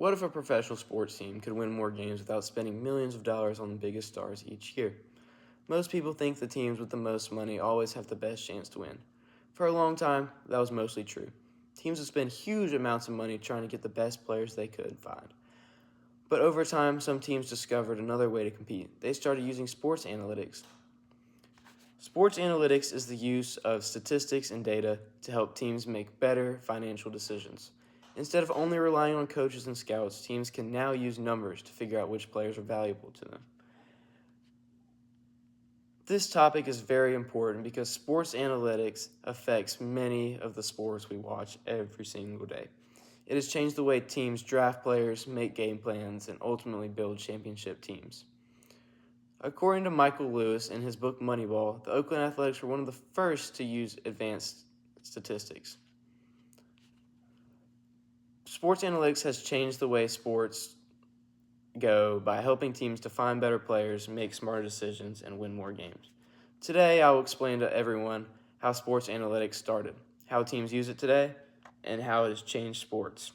What if a professional sports team could win more games without spending millions of dollars on the biggest stars each year? Most people think the teams with the most money always have the best chance to win. For a long time, that was mostly true. Teams would spend huge amounts of money trying to get the best players they could find. But over time, some teams discovered another way to compete. They started using sports analytics. Sports analytics is the use of statistics and data to help teams make better financial decisions. Instead of only relying on coaches and scouts, teams can now use numbers to figure out which players are valuable to them. This topic is very important because sports analytics affects many of the sports we watch every single day. It has changed the way teams draft players, make game plans, and ultimately build championship teams. According to Michael Lewis in his book Moneyball, the Oakland Athletics were one of the first to use advanced statistics. Sports analytics has changed the way sports go by helping teams to find better players, make smarter decisions, and win more games. Today, I will explain to everyone how sports analytics started, how teams use it today, and how it has changed sports.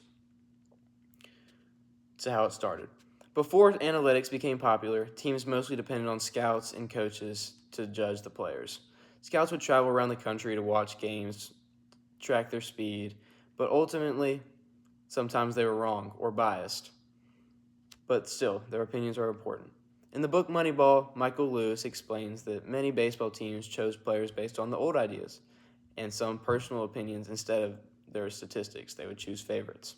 To how it started. Before analytics became popular, teams mostly depended on scouts and coaches to judge the players. Scouts would travel around the country to watch games, track their speed, but ultimately, sometimes they were wrong or biased. But still, their opinions are important. In the book Moneyball, Michael Lewis explains that many baseball teams chose players based on the old ideas and some personal opinions instead of their statistics. They would choose favorites.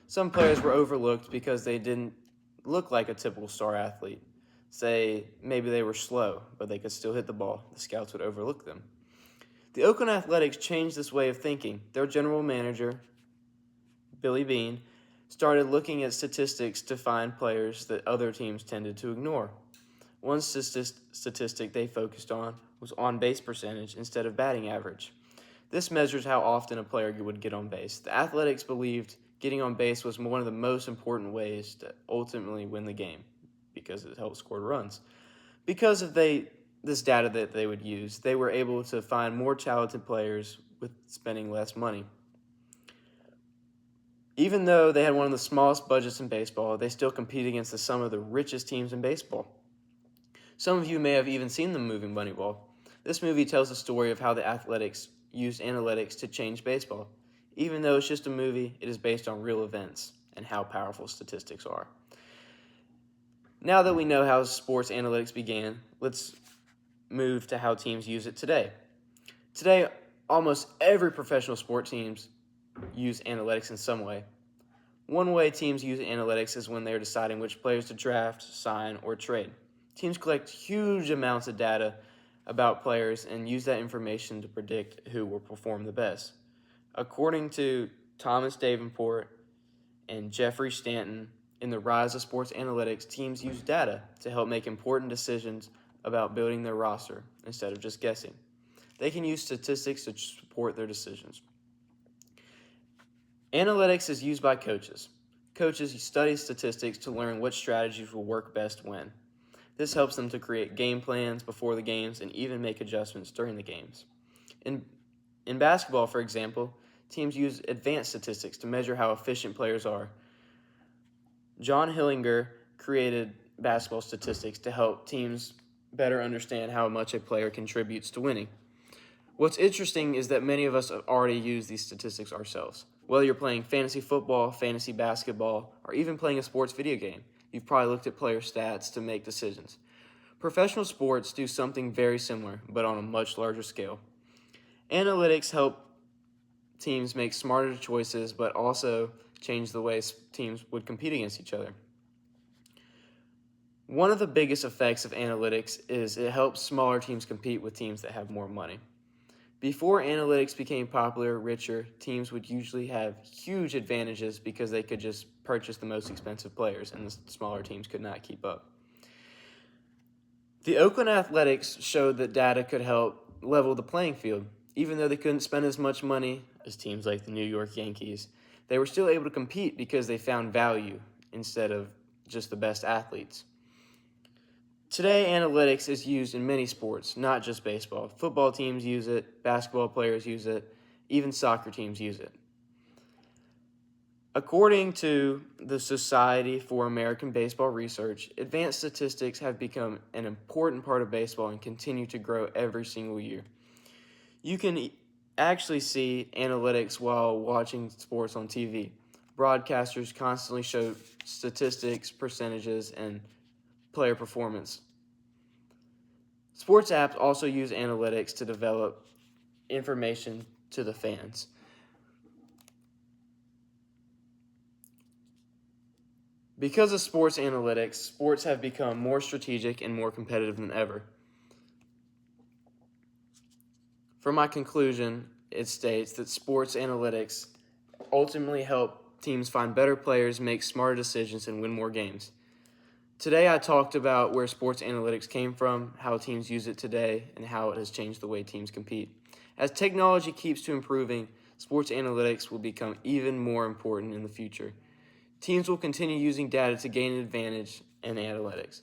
Some players were overlooked because they didn't look like a typical star athlete. Say, maybe they were slow, but they could still hit the ball. The scouts would overlook them. The Oakland Athletics changed this way of thinking. Their general manager, Billy Beane, started looking at statistics to find players that other teams tended to ignore. One statistic they focused on was on-base percentage instead of batting average. This measures how often a player would get on base. The Athletics believed getting on base was one of the most important ways to ultimately win the game because it helped score runs. Because of this data that they would use, they were able to find more talented players with spending less money. Even though they had one of the smallest budgets in baseball, they still compete against some of the richest teams in baseball. Some of you may have even seen the movie Moneyball. This movie tells the story of how the Athletics used analytics to change baseball. Even though it's just a movie, it is based on real events and how powerful statistics are. Now that we know how sports analytics began, let's move to how teams use it today. Today, almost every professional sport teams use analytics in some way. One way teams use analytics is when they're deciding which players to draft, sign, or trade. Teams collect huge amounts of data about players and use that information to predict who will perform the best. According to Thomas Davenport and Jeffrey Stanton in The Rise of Sports Analytics, teams use data to help make important decisions about building their roster instead of just guessing. They can use statistics to support their decisions. Analytics is used by coaches. Coaches study statistics to learn what strategies will work best when. This helps them to create game plans before the games and even make adjustments during the games. In basketball, for example, teams use advanced statistics to measure how efficient players are. John Hillinger created basketball statistics to help teams better understand how much a player contributes to winning. What's interesting is that many of us have already used these statistics ourselves. Whether you're playing fantasy football, fantasy basketball, or even playing a sports video game, you've probably looked at player stats to make decisions. Professional sports do something very similar, but on a much larger scale. Analytics help teams make smarter choices, but also change the way teams would compete against each other. One of the biggest effects of analytics is it helps smaller teams compete with teams that have more money. Before analytics became popular, richer teams would usually have huge advantages because they could just purchase the most expensive players and the smaller teams could not keep up. The Oakland Athletics showed that data could help level the playing field. Even though they couldn't spend as much money as teams like the New York Yankees, they were still able to compete because they found value instead of just the best athletes. Today, analytics is used in many sports, not just baseball. Football teams use it, basketball players use it, even soccer teams use it. According to the Society for American Baseball Research, advanced statistics have become an important part of baseball and continue to grow every single year. You can actually see analytics while watching sports on TV. Broadcasters constantly show statistics, percentages, and player performance. Sports apps also use analytics to develop information to the fans. Because of sports analytics, sports have become more strategic and more competitive than ever. For my conclusion, it states that sports analytics ultimately help teams find better players, make smarter decisions, and win more games. Today I talked about where sports analytics came from, how teams use it today, and how it has changed the way teams compete. As technology keeps to improving, sports analytics will become even more important in the future. Teams will continue using data to gain an advantage in analytics.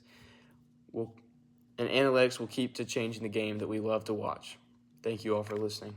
And analytics will keep to changing the game that we love to watch. Thank you all for listening.